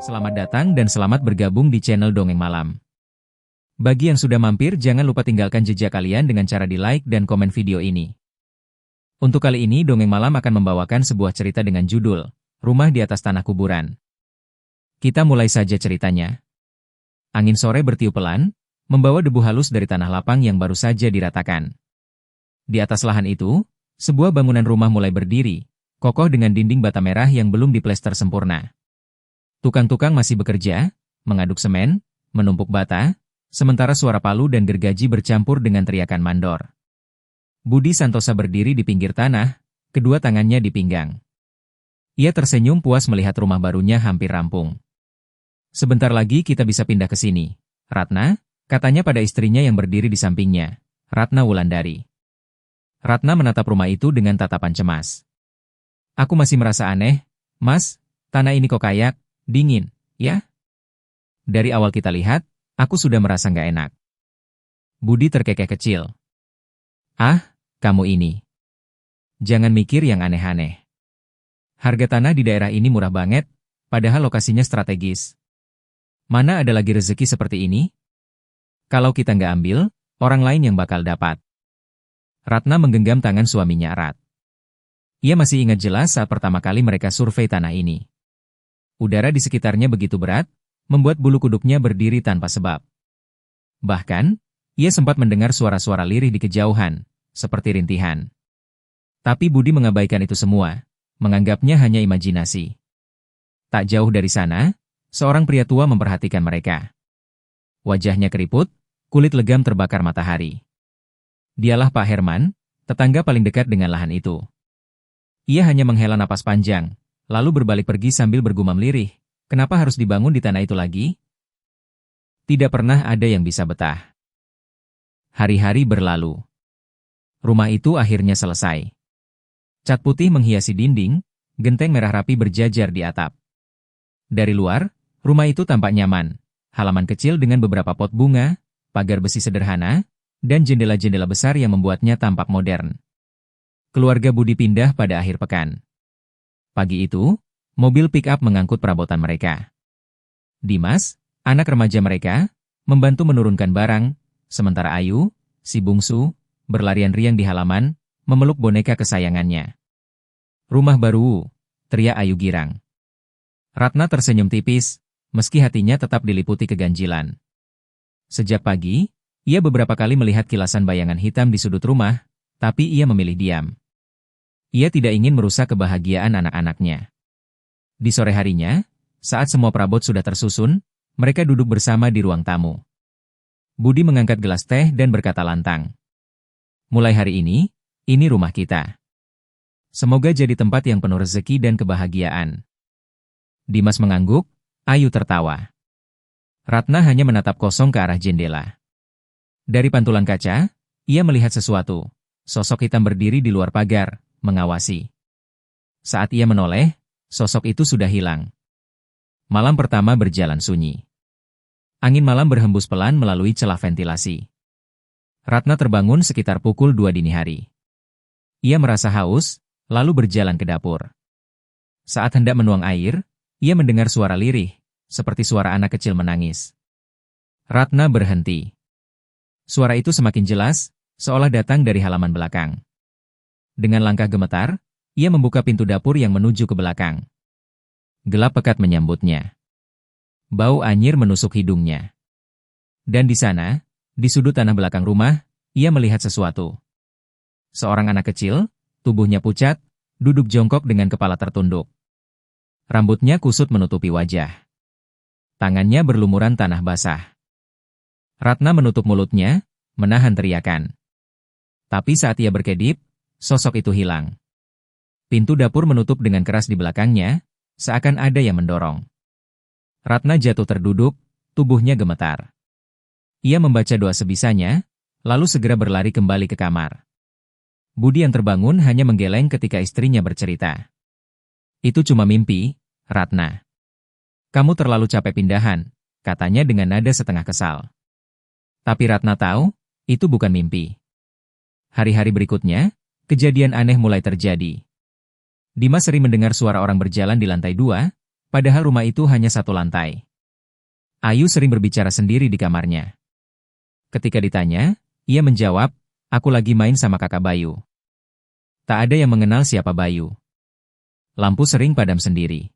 Selamat datang dan selamat bergabung di channel Dongeng Malam. Bagi yang sudah mampir, jangan lupa tinggalkan jejak kalian dengan cara di-like dan komen video ini. Untuk kali ini, Dongeng Malam akan membawakan sebuah cerita dengan judul, Rumah di Atas Tanah Kuburan. Kita mulai saja ceritanya. Angin sore bertiup pelan, membawa debu halus dari tanah lapang yang baru saja diratakan. Di atas lahan itu, sebuah bangunan rumah mulai berdiri, kokoh dengan dinding bata merah yang belum diplester sempurna. Tukang-tukang masih bekerja, mengaduk semen, menumpuk bata, sementara suara palu dan gergaji bercampur dengan teriakan mandor. Budi Santosa berdiri di pinggir tanah, kedua tangannya di pinggang. Ia tersenyum puas melihat rumah barunya hampir rampung. Sebentar lagi kita bisa pindah ke sini, Ratna, katanya pada istrinya yang berdiri di sampingnya, Ratna Wulandari. Ratna menatap rumah itu dengan tatapan cemas. Aku masih merasa aneh, Mas, tanah ini kok kayak dingin, ya? Dari awal kita lihat, aku sudah merasa nggak enak. Budi terkekeh kecil. Ah, kamu ini. Jangan mikir yang aneh-aneh. Harga tanah di daerah ini murah banget, padahal lokasinya strategis. Mana ada lagi rezeki seperti ini? Kalau kita nggak ambil, orang lain yang bakal dapat. Ratna menggenggam tangan suaminya erat. Ia masih ingat jelas saat pertama kali mereka survei tanah ini. Udara di sekitarnya begitu berat, membuat bulu kuduknya berdiri tanpa sebab. Bahkan, ia sempat mendengar suara-suara lirih di kejauhan, seperti rintihan. Tapi Budi mengabaikan itu semua, menganggapnya hanya imajinasi. Tak jauh dari sana, seorang pria tua memperhatikan mereka. Wajahnya keriput, kulit legam terbakar matahari. Dialah Pak Herman, tetangga paling dekat dengan lahan itu. Ia hanya menghela napas panjang, lalu berbalik pergi sambil bergumam lirih, kenapa harus dibangun di tanah itu lagi? Tidak pernah ada yang bisa betah. Hari-hari berlalu. Rumah itu akhirnya selesai. Cat putih menghiasi dinding, genteng merah rapi berjajar di atap. Dari luar, rumah itu tampak nyaman, halaman kecil dengan beberapa pot bunga, pagar besi sederhana, dan jendela-jendela besar yang membuatnya tampak modern. Keluarga Budi pindah pada akhir pekan. Pagi itu, mobil pick-up mengangkut perabotan mereka. Dimas, anak remaja mereka, membantu menurunkan barang, sementara Ayu, si bungsu, berlarian riang di halaman, memeluk boneka kesayangannya. Rumah baru, teriak Ayu girang. Ratna tersenyum tipis, meski hatinya tetap diliputi keganjilan. Sejak pagi, ia beberapa kali melihat kilasan bayangan hitam di sudut rumah, tapi ia memilih diam. Ia tidak ingin merusak kebahagiaan anak-anaknya. Di sore harinya, saat semua perabot sudah tersusun, mereka duduk bersama di ruang tamu. Budi mengangkat gelas teh dan berkata lantang. Mulai hari ini rumah kita. Semoga jadi tempat yang penuh rezeki dan kebahagiaan. Dimas mengangguk, Ayu tertawa. Ratna hanya menatap kosong ke arah jendela. Dari pantulan kaca, ia melihat sesuatu. Sosok hitam berdiri di luar pagar, mengawasi. Saat ia menoleh, sosok itu sudah hilang. Malam pertama berjalan sunyi. Angin malam berhembus pelan melalui celah ventilasi. Ratna terbangun sekitar pukul 2 dini hari. Ia merasa haus, lalu berjalan ke dapur. Saat hendak menuang air, ia mendengar suara lirih, seperti suara anak kecil menangis. Ratna berhenti. Suara itu semakin jelas, seolah datang dari halaman belakang. Dengan langkah gemetar, ia membuka pintu dapur yang menuju ke belakang. Gelap pekat menyambutnya. Bau anyir menusuk hidungnya. Dan di sana, di sudut tanah belakang rumah, ia melihat sesuatu. Seorang anak kecil, tubuhnya pucat, duduk jongkok dengan kepala tertunduk. Rambutnya kusut menutupi wajah. Tangannya berlumuran tanah basah. Ratna menutup mulutnya, menahan teriakan. Tapi saat ia berkedip, sosok itu hilang. Pintu dapur menutup dengan keras di belakangnya, seakan ada yang mendorong. Ratna jatuh terduduk, tubuhnya gemetar. Ia membaca doa sebisanya, lalu segera berlari kembali ke kamar. Budi yang terbangun hanya menggeleng ketika istrinya bercerita. Itu cuma mimpi, Ratna. Kamu terlalu capek pindahan, katanya dengan nada setengah kesal. Tapi Ratna tahu, itu bukan mimpi. Hari-hari berikutnya, kejadian aneh mulai terjadi. Dimas sering mendengar suara orang berjalan di lantai 2, Padahal rumah itu hanya satu lantai. Ayu sering berbicara sendiri di kamarnya. Ketika ditanya, ia menjawab, "Aku lagi main sama kakak Bayu." Tak ada yang mengenal siapa Bayu. Lampu sering padam sendiri.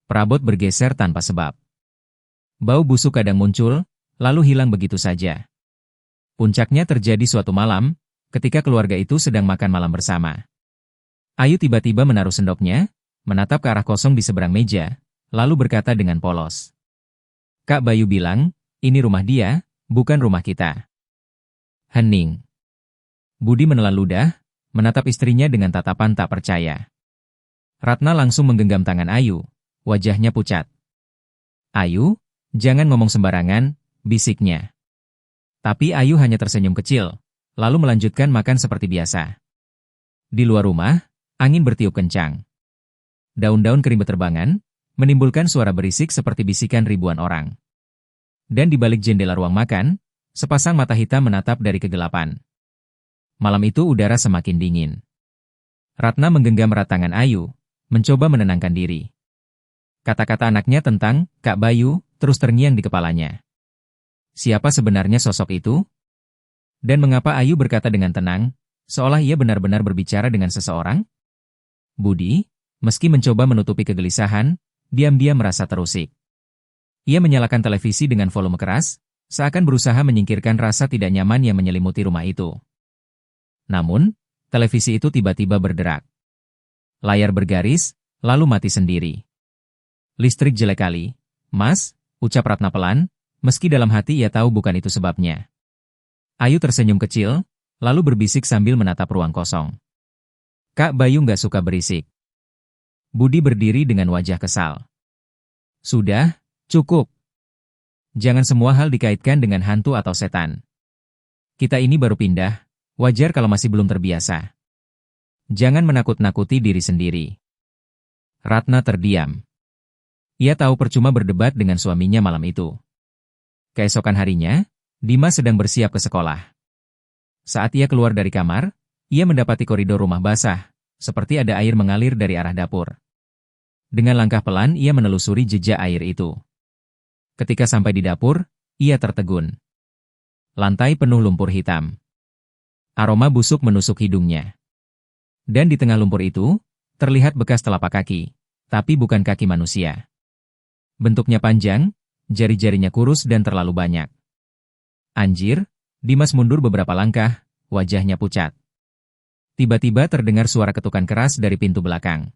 Perabot bergeser tanpa sebab. Bau busuk kadang muncul, lalu hilang begitu saja. Puncaknya terjadi suatu malam, ketika keluarga itu sedang makan malam bersama. Ayu tiba-tiba menaruh sendoknya, menatap ke arah kosong di seberang meja, lalu berkata dengan polos. "Kak Bayu bilang, ini rumah dia, bukan rumah kita." Hening. Budi menelan ludah, menatap istrinya dengan tatapan tak percaya. Ratna langsung menggenggam tangan Ayu, wajahnya pucat. "Ayu, jangan ngomong sembarangan," bisiknya. Tapi Ayu hanya tersenyum kecil, lalu melanjutkan makan seperti biasa. Di luar rumah, angin bertiup kencang. Daun-daun kering berterbangan, menimbulkan suara berisik seperti bisikan ribuan orang. Dan di balik jendela ruang makan, sepasang mata hitam menatap dari kegelapan. Malam itu udara semakin dingin. Ratna menggenggam erat tangan Ayu, mencoba menenangkan diri. Kata-kata anaknya tentang Kak Bayu terus terngiang di kepalanya. Siapa sebenarnya sosok itu? Dan mengapa Ayu berkata dengan tenang, seolah ia benar-benar berbicara dengan seseorang? Budi, meski mencoba menutupi kegelisahan, diam-diam merasa terusik. Ia menyalakan televisi dengan volume keras, seakan berusaha menyingkirkan rasa tidak nyaman yang menyelimuti rumah itu. Namun, televisi itu tiba-tiba berderak. Layar bergaris, lalu mati sendiri. "Listrik jelek kali, Mas," ucap Ratna pelan, meski dalam hati ia tahu bukan itu sebabnya. Ayu tersenyum kecil, lalu berbisik sambil menatap ruang kosong. "Kak Bayu nggak suka berisik." Budi berdiri dengan wajah kesal. "Sudah, cukup. Jangan semua hal dikaitkan dengan hantu atau setan. Kita ini baru pindah, wajar kalau masih belum terbiasa. Jangan menakut-nakuti diri sendiri." Ratna terdiam. Ia tahu percuma berdebat dengan suaminya malam itu. Keesokan harinya, Dimas sedang bersiap ke sekolah. Saat ia keluar dari kamar, ia mendapati koridor rumah basah, seperti ada air mengalir dari arah dapur. Dengan langkah pelan ia menelusuri jejak air itu. Ketika sampai di dapur, ia tertegun. Lantai penuh lumpur hitam. Aroma busuk menusuk hidungnya. Dan di tengah lumpur itu, terlihat bekas telapak kaki, tapi bukan kaki manusia. Bentuknya panjang, jari-jarinya kurus dan terlalu banyak. "Anjir," Dimas mundur beberapa langkah, wajahnya pucat. Tiba-tiba terdengar suara ketukan keras dari pintu belakang.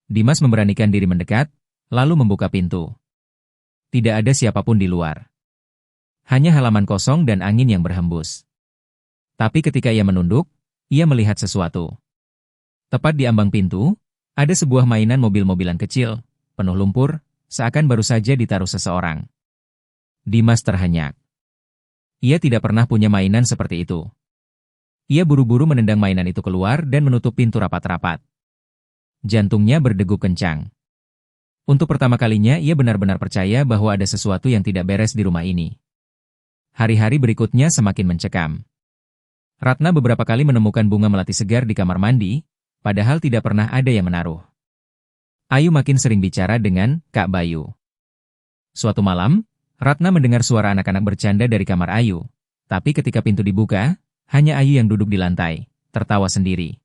Dimas memberanikan diri mendekat, lalu membuka pintu. Tidak ada siapapun di luar. Hanya halaman kosong dan angin yang berhembus. Tapi ketika ia menunduk, ia melihat sesuatu. Tepat di ambang pintu, ada sebuah mainan mobil-mobilan kecil, penuh lumpur, seakan baru saja ditaruh seseorang. Dimas terhenyak. Ia tidak pernah punya mainan seperti itu. Ia buru-buru menendang mainan itu keluar dan menutup pintu rapat-rapat. Jantungnya berdegup kencang. Untuk pertama kalinya ia benar-benar percaya bahwa ada sesuatu yang tidak beres di rumah ini. Hari-hari berikutnya semakin mencekam. Ratna beberapa kali menemukan bunga melati segar di kamar mandi, padahal tidak pernah ada yang menaruh. Ayu makin sering bicara dengan Kak Bayu. Suatu malam, Ratna mendengar suara anak-anak bercanda dari kamar Ayu, tapi ketika pintu dibuka, hanya Ayu yang duduk di lantai, tertawa sendiri.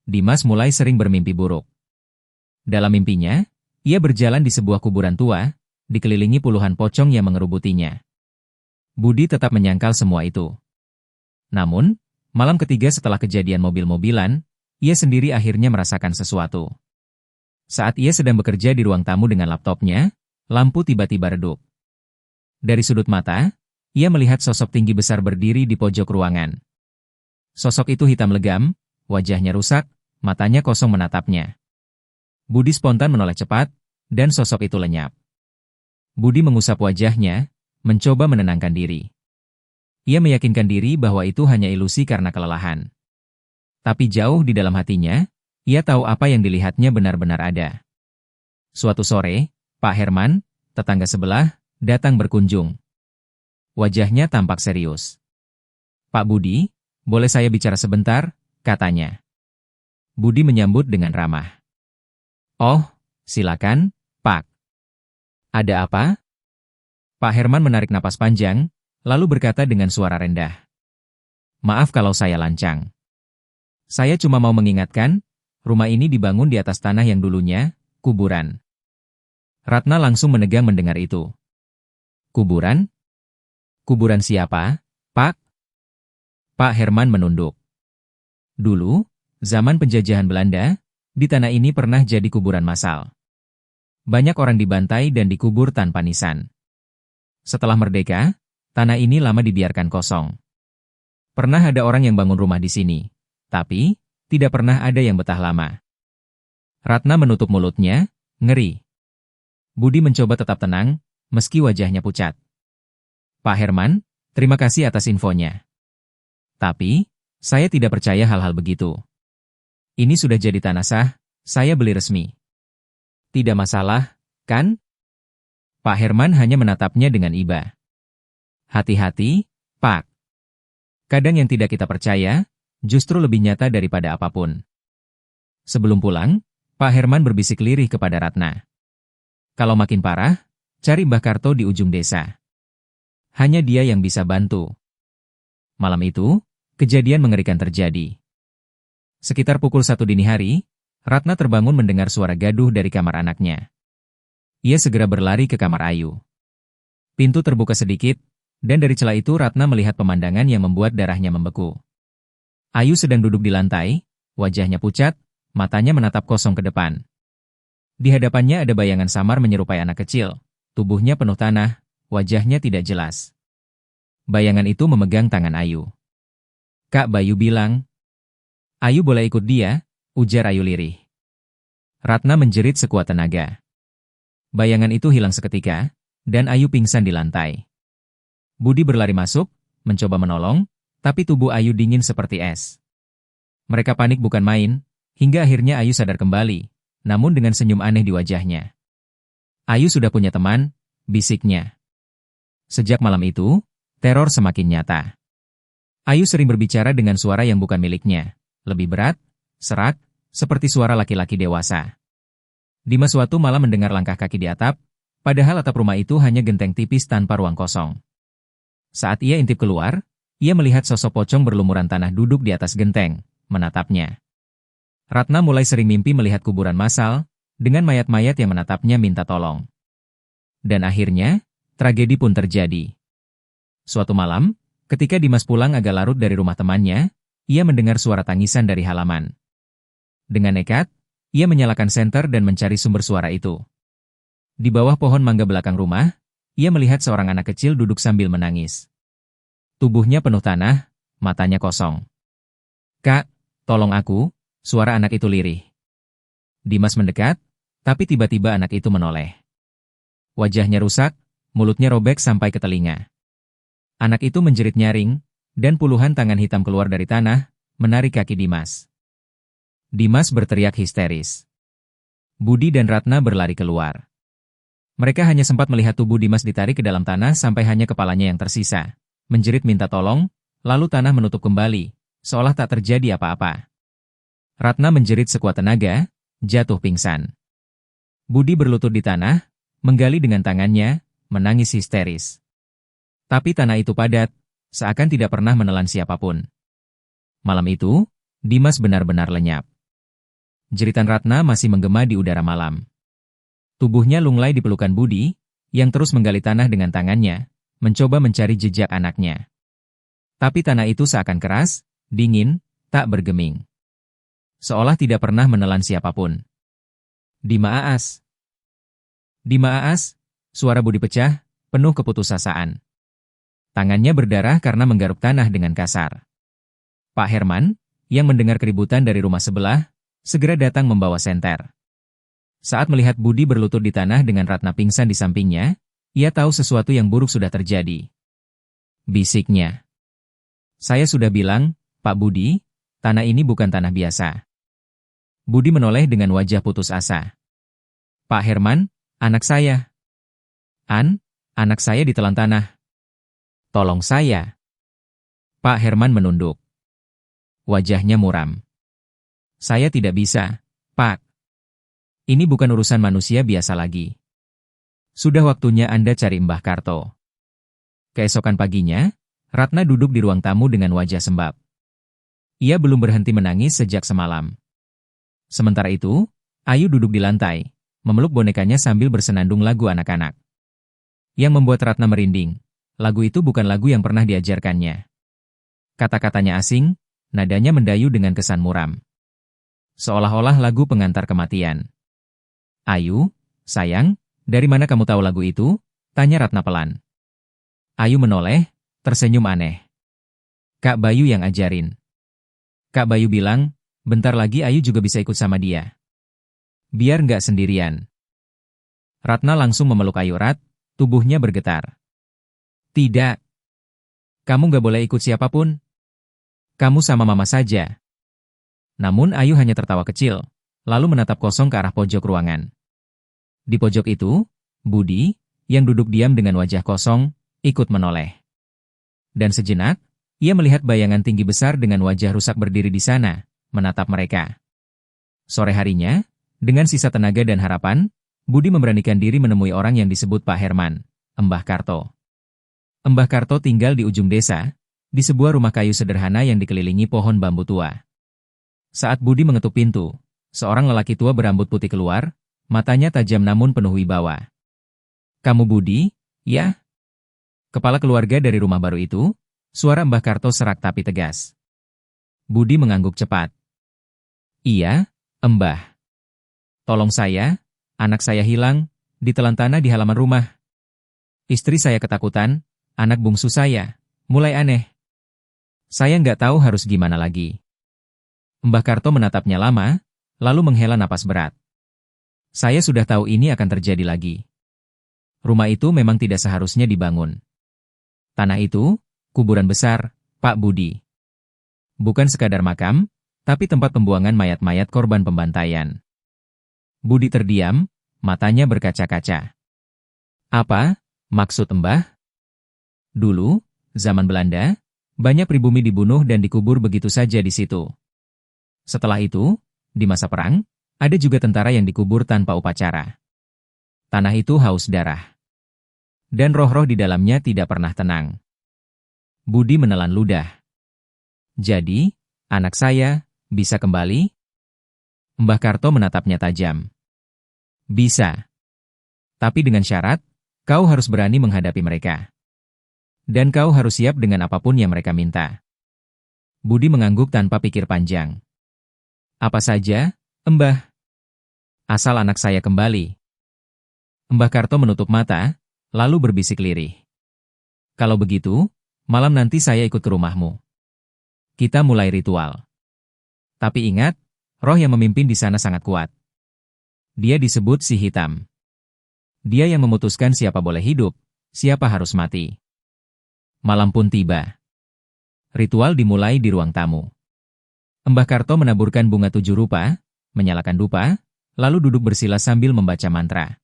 Dimas mulai sering bermimpi buruk. Dalam mimpinya, ia berjalan di sebuah kuburan tua, dikelilingi puluhan pocong yang mengerubutinya. Budi tetap menyangkal semua itu. Namun, malam ketiga setelah kejadian mobil-mobilan, ia sendiri akhirnya merasakan sesuatu. Saat ia sedang bekerja di ruang tamu dengan laptopnya, lampu tiba-tiba redup. Dari sudut mata, ia melihat sosok tinggi besar berdiri di pojok ruangan. Sosok itu hitam legam, wajahnya rusak, matanya kosong menatapnya. Budi spontan menoleh cepat, dan sosok itu lenyap. Budi mengusap wajahnya, mencoba menenangkan diri. Ia meyakinkan diri bahwa itu hanya ilusi karena kelelahan. Tapi jauh di dalam hatinya, ia tahu apa yang dilihatnya benar-benar ada. Suatu sore, Pak Herman, tetangga sebelah, datang berkunjung. Wajahnya tampak serius. "Pak Budi, boleh saya bicara sebentar?" katanya. Budi menyambut dengan ramah. "Oh, Silakan, Pak. Ada apa? Pak Herman menarik napas panjang, lalu berkata dengan suara rendah. Maaf kalau saya lancang. Saya cuma mau mengingatkan, rumah ini dibangun di atas tanah yang dulunya kuburan. Ratna langsung menegang mendengar itu. Kuburan? Kuburan siapa, Pak? Pak Herman menunduk. Dulu, zaman penjajahan Belanda, di tanah ini pernah jadi kuburan massal. Banyak orang dibantai dan dikubur tanpa nisan. Setelah merdeka, tanah ini lama dibiarkan kosong. Pernah ada orang yang bangun rumah di sini, tapi tidak pernah ada yang betah lama. Ratna menutup mulutnya, ngeri. Budi mencoba tetap tenang, meski wajahnya pucat. Pak Herman, terima kasih atas infonya. Tapi, saya tidak percaya hal-hal begitu. Ini sudah jadi tanah sah, saya beli resmi. Tidak masalah, kan? Pak Herman hanya menatapnya dengan iba. Hati-hati, Pak. Kadang yang tidak kita percaya, justru lebih nyata daripada apapun. Sebelum pulang, Pak Herman berbisik lirih kepada Ratna. Kalau makin parah, cari Mbah Karto di ujung desa. Hanya dia yang bisa bantu. Malam itu, kejadian mengerikan terjadi. Sekitar pukul 1 dini hari, Ratna terbangun mendengar suara gaduh dari kamar anaknya. Ia segera berlari ke kamar Ayu. Pintu terbuka sedikit, dan dari celah itu Ratna melihat pemandangan yang membuat darahnya membeku. Ayu sedang duduk di lantai, wajahnya pucat, matanya menatap kosong ke depan. Di hadapannya ada bayangan samar menyerupai anak kecil, tubuhnya penuh tanah, wajahnya tidak jelas. Bayangan itu memegang tangan Ayu. Kak Bayu bilang, Ayu boleh ikut dia, ujar Ayu lirih. Ratna menjerit sekuat tenaga. Bayangan itu hilang seketika, dan Ayu pingsan di lantai. Budi berlari masuk, mencoba menolong, tapi tubuh Ayu dingin seperti es. Mereka panik bukan main, hingga akhirnya Ayu sadar kembali, namun dengan senyum aneh di wajahnya. Ayu sudah punya teman, bisiknya. Sejak malam itu, teror semakin nyata. Ayu sering berbicara dengan suara yang bukan miliknya, lebih berat, serak, seperti suara laki-laki dewasa. Dimas suatu malam mendengar langkah kaki di atap, padahal atap rumah itu hanya genteng tipis tanpa ruang kosong. Saat ia intip keluar, ia melihat sosok pocong berlumuran tanah duduk di atas genteng, menatapnya. Ratna mulai sering mimpi melihat kuburan massal, dengan mayat-mayat yang menatapnya minta tolong. Dan akhirnya, tragedi pun terjadi. Suatu malam, ketika Dimas pulang agak larut dari rumah temannya, ia mendengar suara tangisan dari halaman. Dengan nekat, ia menyalakan senter dan mencari sumber suara itu. Di bawah pohon mangga belakang rumah, ia melihat seorang anak kecil duduk sambil menangis. Tubuhnya penuh tanah, matanya kosong. Kak, tolong aku, suara anak itu lirih. Dimas mendekat, tapi tiba-tiba anak itu menoleh. Wajahnya rusak, mulutnya robek sampai ke telinga. Anak itu menjerit nyaring, dan puluhan tangan hitam keluar dari tanah, menarik kaki Dimas. Dimas berteriak histeris. Budi dan Ratna berlari keluar. Mereka hanya sempat melihat tubuh Dimas ditarik ke dalam tanah sampai hanya kepalanya yang tersisa. Menjerit minta tolong, lalu tanah menutup kembali, seolah tak terjadi apa-apa. Ratna menjerit sekuat tenaga, jatuh pingsan. Budi berlutut di tanah, menggali dengan tangannya, menangis histeris. Tapi tanah itu padat, seakan tidak pernah menelan siapapun. Malam itu, Dimas benar-benar lenyap. Jeritan Ratna masih menggema di udara malam. Tubuhnya lunglai di pelukan Budi, yang terus menggali tanah dengan tangannya, mencoba mencari jejak anaknya. Tapi tanah itu seakan keras, dingin, tak bergeming. Seolah tidak pernah menelan siapapun. Dimas! Dimas! Suara Budi pecah, penuh keputusasaan. Tangannya berdarah karena menggaruk tanah dengan kasar. Pak Herman, yang mendengar keributan dari rumah sebelah, segera datang membawa senter. Saat melihat Budi berlutut di tanah dengan Ratna pingsan di sampingnya, ia tahu sesuatu yang buruk sudah terjadi. Bisiknya. Saya sudah bilang, Pak Budi, tanah ini bukan tanah biasa. Budi menoleh dengan wajah putus asa. Pak Herman, anak saya. Anak saya ditelan tanah. Tolong saya. Pak Herman menunduk. Wajahnya muram. Saya tidak bisa, Pak. Ini bukan urusan manusia biasa lagi. Sudah waktunya Anda cari Mbah Karto. Keesokan paginya, Ratna duduk di ruang tamu dengan wajah sembab. Ia belum berhenti menangis sejak semalam. Sementara itu, Ayu duduk di lantai, memeluk bonekanya sambil bersenandung lagu anak-anak. Yang membuat Ratna merinding, lagu itu bukan lagu yang pernah diajarkannya. Kata-katanya asing, nadanya mendayu dengan kesan muram. Seolah-olah lagu pengantar kematian. Ayu, sayang, dari mana kamu tahu lagu itu? Tanya Ratna pelan. Ayu menoleh, tersenyum aneh. Kak Bayu yang ajarin. Kak Bayu bilang, bentar lagi Ayu juga bisa ikut sama dia. Biar nggak sendirian. Ratna langsung memeluk Ayu erat, tubuhnya bergetar. Tidak. Kamu nggak boleh ikut siapapun. Kamu sama mama saja. Namun Ayu hanya tertawa kecil, lalu menatap kosong ke arah pojok ruangan. Di pojok itu, Budi, yang duduk diam dengan wajah kosong, ikut menoleh. Dan sejenak, ia melihat bayangan tinggi besar dengan wajah rusak berdiri di sana, menatap mereka. Sore harinya, dengan sisa tenaga dan harapan, Budi memberanikan diri menemui orang yang disebut Pak Herman, Mbah Karto. Mbah Karto tinggal di ujung desa, di sebuah rumah kayu sederhana yang dikelilingi pohon bambu tua. Saat Budi mengetuk pintu, seorang lelaki tua berambut putih keluar, matanya tajam namun penuh wibawa. Kamu Budi, ya? Kepala keluarga dari rumah baru itu, suara Mbah Karto serak tapi tegas. Budi mengangguk cepat. Iya, Mbah. Tolong saya, anak saya hilang, ditelan tanah di halaman rumah. Istri saya ketakutan, anak bungsu saya, mulai aneh. Saya nggak tahu harus gimana lagi. Mbah Karto menatapnya lama, lalu menghela napas berat. Saya sudah tahu ini akan terjadi lagi. Rumah itu memang tidak seharusnya dibangun. Tanah itu, kuburan besar, Pak Budi. Bukan sekadar makam, tapi tempat pembuangan mayat-mayat korban pembantaian. Budi terdiam, matanya berkaca-kaca. Apa maksud Mbah? Dulu, zaman Belanda, banyak pribumi dibunuh dan dikubur begitu saja di situ. Setelah itu, di masa perang, ada juga tentara yang dikubur tanpa upacara. Tanah itu haus darah. Dan roh-roh di dalamnya tidak pernah tenang. Budi menelan ludah. Jadi, anak saya bisa kembali? Mbah Karto menatapnya tajam. Bisa. Tapi dengan syarat, kau harus berani menghadapi mereka. Dan kau harus siap dengan apapun yang mereka minta. Budi mengangguk tanpa pikir panjang. Apa saja, Mbah? Asal anak saya kembali. Mbah Karto menutup mata, lalu berbisik lirih. Kalau begitu, malam nanti saya ikut ke rumahmu. Kita mulai ritual. Tapi ingat, roh yang memimpin di sana sangat kuat. Dia disebut si hitam. Dia yang memutuskan siapa boleh hidup, siapa harus mati. Malam pun tiba. Ritual dimulai di ruang tamu. Mbah Karto menaburkan bunga 7 rupa, menyalakan dupa, lalu duduk bersila sambil membaca mantra.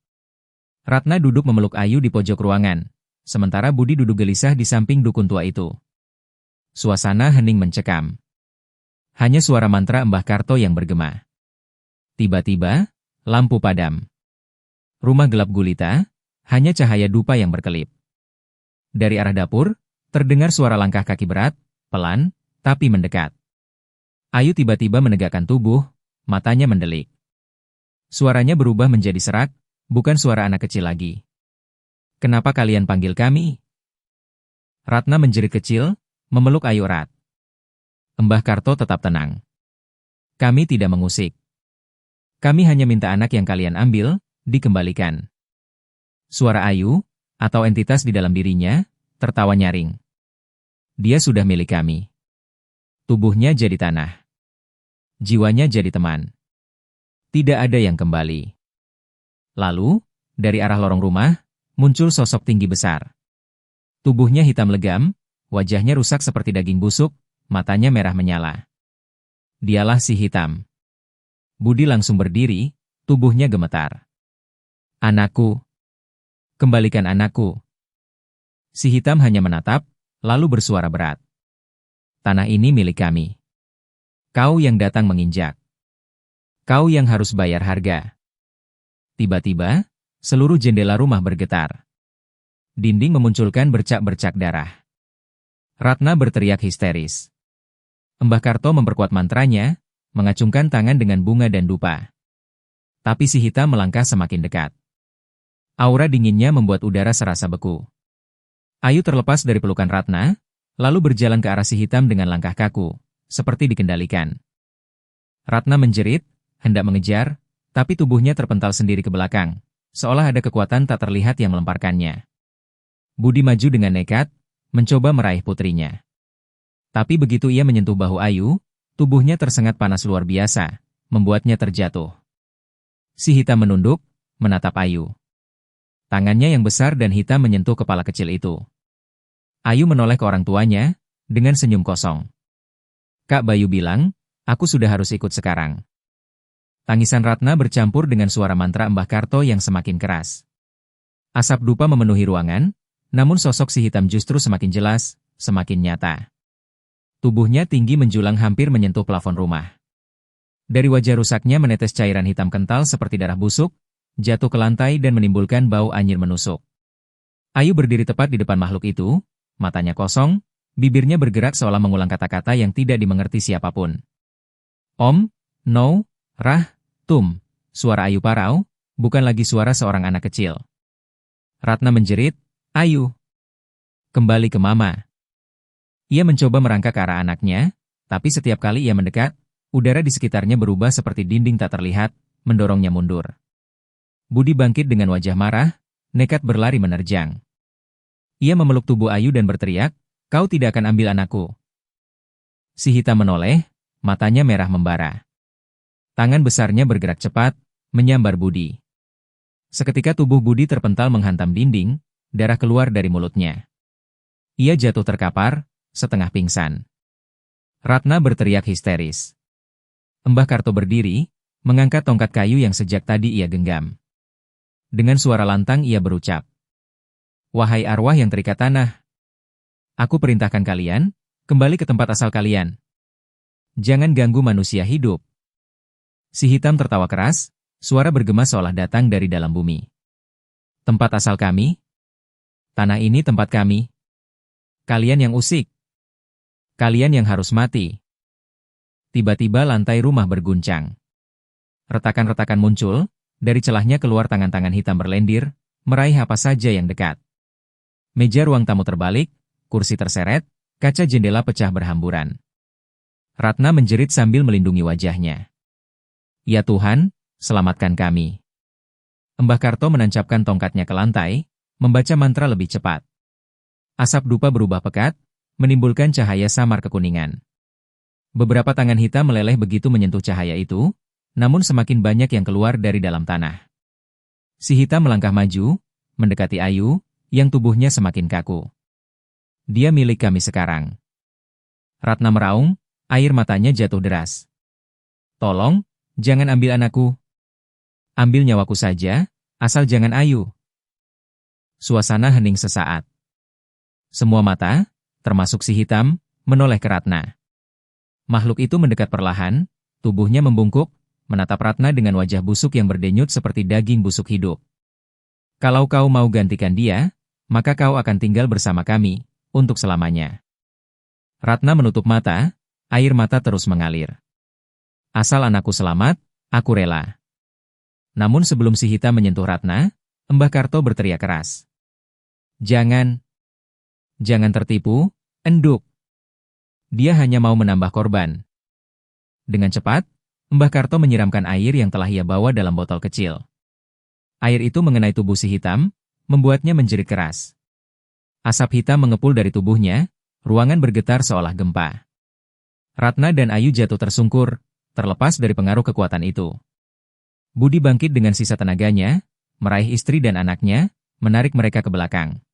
Ratna duduk memeluk Ayu di pojok ruangan, sementara Budi duduk gelisah di samping dukun tua itu. Suasana hening mencekam. Hanya suara mantra Mbah Karto yang bergema. Tiba-tiba, lampu padam. Rumah gelap gulita, hanya cahaya dupa yang berkelip. Dari arah dapur, terdengar suara langkah kaki berat, pelan, tapi mendekat. Ayu tiba-tiba menegakkan tubuh, matanya mendelik. Suaranya berubah menjadi serak, bukan suara anak kecil lagi. Kenapa kalian panggil kami? Ratna menjerit kecil, memeluk Ayu erat. Mbah Karto tetap tenang. Kami tidak mengusik. Kami hanya minta anak yang kalian ambil, dikembalikan. Suara Ayu, atau entitas di dalam dirinya, tertawa nyaring. Dia sudah milik kami. Tubuhnya jadi tanah. Jiwanya jadi teman. Tidak ada yang kembali. Lalu, dari arah lorong rumah, muncul sosok tinggi besar. Tubuhnya hitam legam, wajahnya rusak seperti daging busuk, matanya merah menyala. Dialah si hitam. Budi langsung berdiri, tubuhnya gemetar. Anakku. Kembalikan anakku. Si hitam hanya menatap, lalu bersuara berat. Tanah ini milik kami. Kau yang datang menginjak. Kau yang harus bayar harga. Tiba-tiba, seluruh jendela rumah bergetar. Dinding memunculkan bercak-bercak darah. Ratna berteriak histeris. Mbah Karto memperkuat mantranya, mengacungkan tangan dengan bunga dan dupa. Tapi si hitam melangkah semakin dekat. Aura dinginnya membuat udara serasa beku. Ayu terlepas dari pelukan Ratna, lalu berjalan ke arah si hitam dengan langkah kaku, seperti dikendalikan. Ratna menjerit, hendak mengejar, tapi tubuhnya terpental sendiri ke belakang, seolah ada kekuatan tak terlihat yang melemparkannya. Budi maju dengan nekat, mencoba meraih putrinya. Tapi begitu ia menyentuh bahu Ayu, tubuhnya tersengat panas luar biasa, membuatnya terjatuh. Si hitam menunduk, menatap Ayu. Tangannya yang besar dan hitam menyentuh kepala kecil itu. Ayu menoleh ke orang tuanya, dengan senyum kosong. Kak Bayu bilang, aku sudah harus ikut sekarang. Tangisan Ratna bercampur dengan suara mantra Mbah Karto yang semakin keras. Asap dupa memenuhi ruangan, namun sosok si hitam justru semakin jelas, semakin nyata. Tubuhnya tinggi menjulang hampir menyentuh plafon rumah. Dari wajah rusaknya menetes cairan hitam kental seperti darah busuk, jatuh ke lantai dan menimbulkan bau anyir menusuk. Ayu berdiri tepat di depan makhluk itu, matanya kosong, bibirnya bergerak seolah mengulang kata-kata yang tidak dimengerti siapapun. Om, No, Rah, Tum, suara Ayu parau, bukan lagi suara seorang anak kecil. Ratna menjerit, Ayu, kembali ke mama. Ia mencoba merangkak ke arah anaknya, tapi setiap kali ia mendekat, udara di sekitarnya berubah seperti dinding tak terlihat, mendorongnya mundur. Budi bangkit dengan wajah marah, nekat berlari menerjang. Ia memeluk tubuh Ayu dan berteriak, kau tidak akan ambil anakku. Si hitam menoleh, matanya merah membara. Tangan besarnya bergerak cepat, menyambar Budi. Seketika tubuh Budi terpental menghantam dinding, darah keluar dari mulutnya. Ia jatuh terkapar, setengah pingsan. Ratna berteriak histeris. Mbah Karto berdiri, mengangkat tongkat kayu yang sejak tadi ia genggam. Dengan suara lantang ia berucap, wahai arwah yang terikat tanah, aku perintahkan kalian, kembali ke tempat asal kalian. Jangan ganggu manusia hidup. Si hitam tertawa keras, suara bergema seolah datang dari dalam bumi. Tempat asal kami? Tanah ini tempat kami. Kalian yang usik. Kalian yang harus mati. Tiba-tiba lantai rumah berguncang. Retakan-retakan muncul, dari celahnya keluar tangan-tangan hitam berlendir, meraih apa saja yang dekat. Meja ruang tamu terbalik, kursi terseret, kaca jendela pecah berhamburan. Ratna menjerit sambil melindungi wajahnya. Ya Tuhan, selamatkan kami. Mbah Karto menancapkan tongkatnya ke lantai, membaca mantra lebih cepat. Asap dupa berubah pekat, menimbulkan cahaya samar kekuningan. Beberapa tangan hitam meleleh begitu menyentuh cahaya itu, namun semakin banyak yang keluar dari dalam tanah. Si hitam melangkah maju, mendekati Ayu, yang tubuhnya semakin kaku. Dia milik kami sekarang. Ratna meraung, air matanya jatuh deras. Tolong, jangan ambil anakku. Ambil nyawaku saja, asal jangan Ayu. Suasana hening sesaat. Semua mata, termasuk si hitam, menoleh ke Ratna. Makhluk itu mendekat perlahan, tubuhnya membungkuk, menatap Ratna dengan wajah busuk yang berdenyut seperti daging busuk hidup. Kalau kau mau gantikan dia, maka kau akan tinggal bersama kami, untuk selamanya. Ratna menutup mata, air mata terus mengalir. Asal anakku selamat, aku rela. Namun sebelum si hitam menyentuh Ratna, Mbah Karto berteriak keras. Jangan tertipu, enduk. Dia hanya mau menambah korban. Dengan cepat, Mbah Karto menyiramkan air yang telah ia bawa dalam botol kecil. Air itu mengenai tubuh si hitam, membuatnya menjerit keras. Asap hitam mengepul dari tubuhnya, ruangan bergetar seolah gempa. Ratna dan Ayu jatuh tersungkur, terlepas dari pengaruh kekuatan itu. Budi bangkit dengan sisa tenaganya, meraih istri dan anaknya, menarik mereka ke belakang.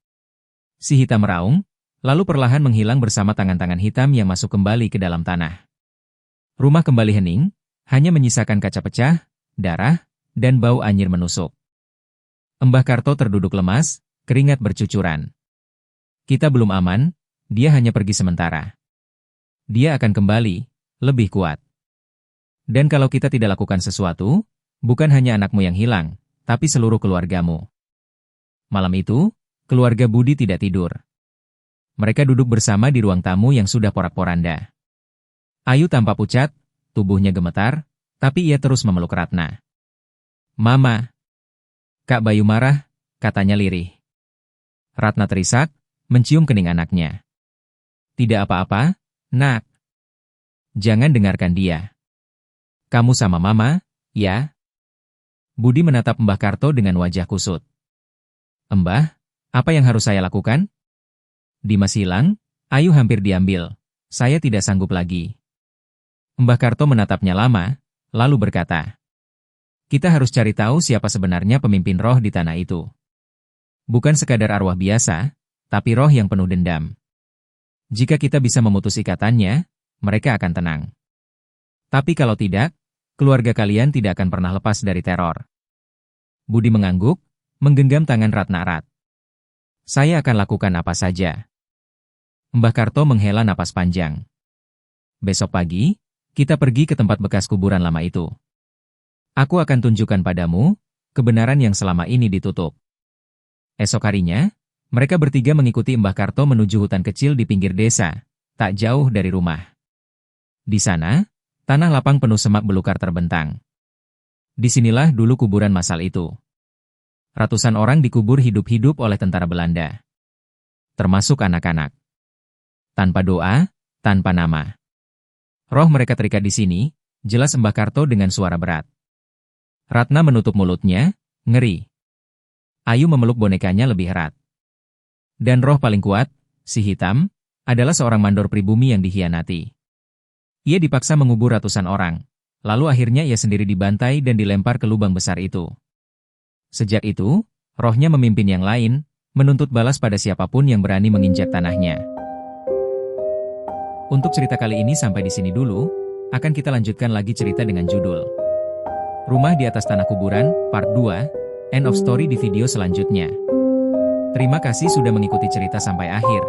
Si hitam meraung, lalu perlahan menghilang bersama tangan-tangan hitam yang masuk kembali ke dalam tanah. Rumah kembali hening, hanya menyisakan kaca pecah, darah, dan bau anyir menusuk. Mbah Karto terduduk lemas, keringat bercucuran. Kita belum aman, dia hanya pergi sementara. Dia akan kembali, lebih kuat. Dan kalau kita tidak lakukan sesuatu, bukan hanya anakmu yang hilang, tapi seluruh keluargamu. Malam itu, keluarga Budi tidak tidur. Mereka duduk bersama di ruang tamu yang sudah porak-poranda. Ayu tampak pucat, tubuhnya gemetar, tapi ia terus memeluk Ratna. "Mama." "Kak Bayu marah," katanya lirih. Ratna terisak, mencium kening anaknya. "Tidak apa-apa, Nak. Jangan dengarkan dia. Kamu sama Mama, ya?" Budi menatap Mbah Karto dengan wajah kusut. "Mbah, apa yang harus saya lakukan?" "Dimas hilang, Ayu hampir diambil. Saya tidak sanggup lagi." Mbah Karto menatapnya lama, lalu berkata, "Kita harus cari tahu siapa sebenarnya pemimpin roh di tanah itu. Bukan sekadar arwah biasa, tapi roh yang penuh dendam. Jika kita bisa memutus ikatannya, mereka akan tenang. Tapi kalau tidak, keluarga kalian tidak akan pernah lepas dari teror." Budi mengangguk, menggenggam tangan Ratna erat. "Saya akan lakukan apa saja." Mbah Karto menghela napas panjang. "Besok pagi, kita pergi ke tempat bekas kuburan lama itu. Aku akan tunjukkan padamu kebenaran yang selama ini ditutup." Esok harinya, mereka bertiga mengikuti Mbah Karto menuju hutan kecil di pinggir desa, tak jauh dari rumah. Di sana, tanah lapang penuh semak belukar terbentang. Disinilah dulu kuburan massal itu. Ratusan orang dikubur hidup-hidup oleh tentara Belanda. Termasuk anak-anak. Tanpa doa, tanpa nama. Roh mereka terikat di sini, jelas Mbah Karto dengan suara berat. Ratna menutup mulutnya, ngeri. Ayu memeluk bonekanya lebih erat. Dan roh paling kuat, si hitam, adalah seorang mandor pribumi yang dikhianati. Ia dipaksa mengubur ratusan orang, lalu akhirnya ia sendiri dibantai dan dilempar ke lubang besar itu. Sejak itu, rohnya memimpin yang lain, menuntut balas pada siapapun yang berani menginjak tanahnya. Untuk cerita kali ini sampai di sini dulu, akan kita lanjutkan lagi cerita dengan judul Rumah di Atas Tanah Kuburan, Part 2, End of Story di video selanjutnya. Terima kasih sudah mengikuti cerita sampai akhir.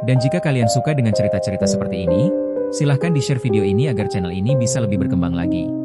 Dan jika kalian suka dengan cerita-cerita seperti ini, silahkan di-share video ini agar channel ini bisa lebih berkembang lagi.